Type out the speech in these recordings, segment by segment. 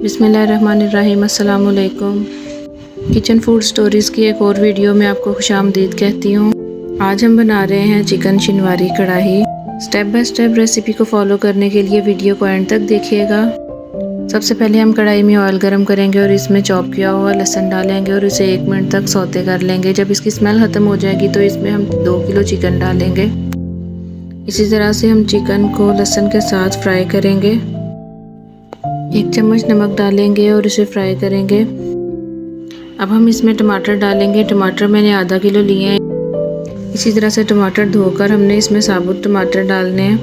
बिस्मिल्लाहिर्रहमानिर्रहीम। अस्सलाम वालेकुम। किचन फूड स्टोरीज़ की एक और वीडियो में आपको खुशामदीद कहती हूँ। आज हम बना रहे हैं चिकन शिनवारी कढ़ाई। स्टेप बाय स्टेप रेसिपी को फॉलो करने के लिए वीडियो को एंड तक देखिएगा। सबसे पहले हम कढ़ाई में ऑयल गरम करेंगे और इसमें चॉप किया हुआ लहसुन डालेंगे और इसे 1 मिनट तक सौते कर लेंगे। जब इसकी स्मेल ख़त्म हो जाएगी तो इसमें हम 2 किलो चिकन डालेंगे। इसी तरह से हम चिकन को लहसुन के साथ फ्राई करेंगे। 1 चम्मच नमक डालेंगे और इसे फ्राई करेंगे। अब हम इसमें टमाटर डालेंगे। टमाटर मैंने आधा किलो लिए हैं। इसी तरह से टमाटर धोकर हमने इसमें साबुत टमाटर डालने हैं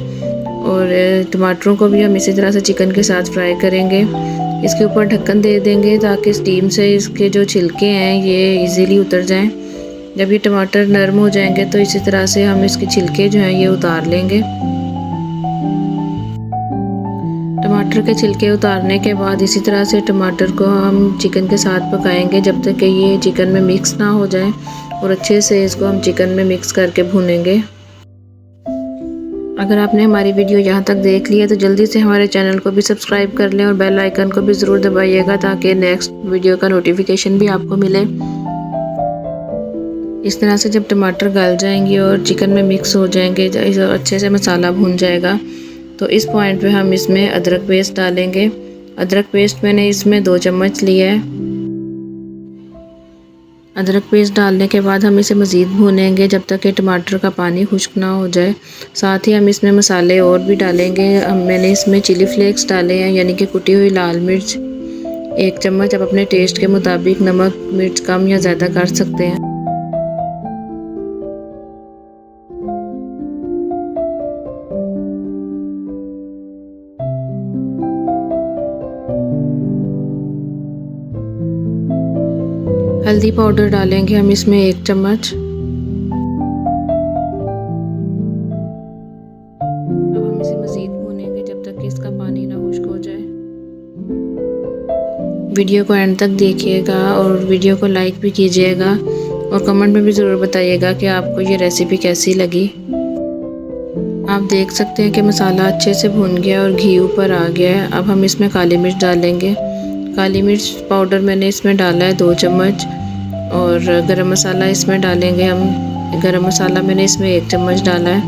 और टमाटरों को भी हम इसी तरह से चिकन के साथ फ्राई करेंगे। इसके ऊपर ढक्कन दे देंगे ताकि स्टीम से इसके जो छिलके हैं ये इजीली उतर जाएं। जब ये टमाटर नरम हो जाएंगे तो इसी तरह से हम इसके छिलके जो हैं ये उतार लेंगे। टमाटर के छिलके उतारने के बाद इसी तरह से टमाटर को हम चिकन के साथ पकाएंगे जब तक कि ये चिकन में मिक्स ना हो जाए और अच्छे से इसको हम चिकन में मिक्स करके भूनेंगे। अगर आपने हमारी वीडियो यहाँ तक देख ली है तो जल्दी से हमारे चैनल को भी सब्सक्राइब कर लें और बेल आइकन को भी ज़रूर दबाइएगा ताकि नेक्स्ट वीडियो का नोटिफिकेशन भी आपको मिले। इस तरह से जब टमाटर गल जाएंगे और चिकन में मिक्स हो जाएंगे, अच्छे से मसाला भून जाएगा, तो इस पॉइंट पे हम इसमें अदरक पेस्ट डालेंगे। अदरक पेस्ट मैंने इसमें 2 चम्मच लिया है। अदरक पेस्ट डालने के बाद हम इसे मज़ीद भूनेंगे जब तक कि टमाटर का पानी खुश्क ना हो जाए। साथ ही हम इसमें मसाले और भी डालेंगे। मैंने इसमें चिली फ्लेक्स डाले हैं, यानी कि कुटी हुई लाल मिर्च 1 चम्मच। आप अपने टेस्ट के मुताबिक नमक मिर्च कम या ज़्यादा कर सकते हैं। हल्दी पाउडर डालेंगे हम इसमें 1 चम्मच। अब हम इसे मज़ीद भूनेंगे जब तक कि इसका पानी ना खुश्क हो जाए। वीडियो को एंड तक देखिएगा और वीडियो को लाइक भी कीजिएगा और कमेंट में भी ज़रूर बताइएगा कि आपको ये रेसिपी कैसी लगी। आप देख सकते हैं कि मसाला अच्छे से भून गया और घी ऊपर आ गया है। अब हम इसमें काली मिर्च डालेंगे। काली मिर्च पाउडर मैंने इसमें डाला है 2 चम्मच और गरम मसाला इसमें डालेंगे हम। गरम मसाला मैंने इसमें 1 चम्मच डाला है।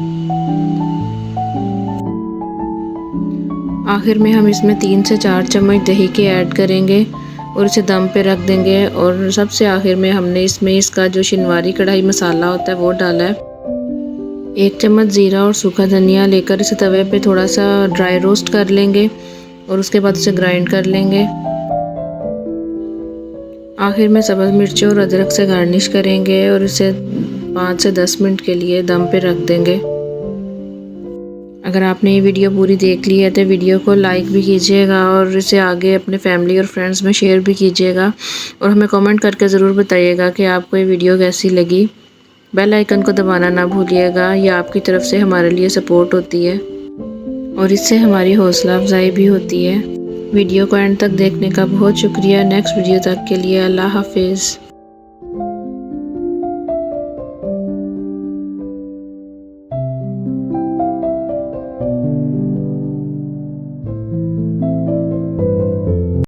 आखिर में हम इसमें 3 से 4 चम्मच दही के ऐड करेंगे और इसे दम पे रख देंगे। और सबसे आखिर में हमने इसमें इसका जो शिनवारी कढ़ाई मसाला होता है वो डाला है। 1 चम्मच ज़ीरा और सूखा धनिया लेकर इसे तवे पे थोड़ा सा ड्राई रोस्ट कर लेंगे और उसके बाद उसे ग्राइंड कर लेंगे। आखिर में सब्ज़ मिर्चों और अदरक से गार्निश करेंगे और इसे 5 से 10 मिनट के लिए दम पे रख देंगे। अगर आपने ये वीडियो पूरी देख ली है तो वीडियो को लाइक भी कीजिएगा और इसे आगे अपने फैमिली और फ्रेंड्स में शेयर भी कीजिएगा और हमें कमेंट करके ज़रूर बताइएगा कि आपको ये वीडियो कैसी लगी। बेल आइकन को दबाना ना भूलिएगा, ये आपकी तरफ से हमारे लिए सपोर्ट होती है और इससे हमारी हौसला अफजाई भी होती है। वीडियो को एंड तक देखने का बहुत शुक्रिया। नेक्स्ट वीडियो तक के लिए अल्लाह हाफिज़।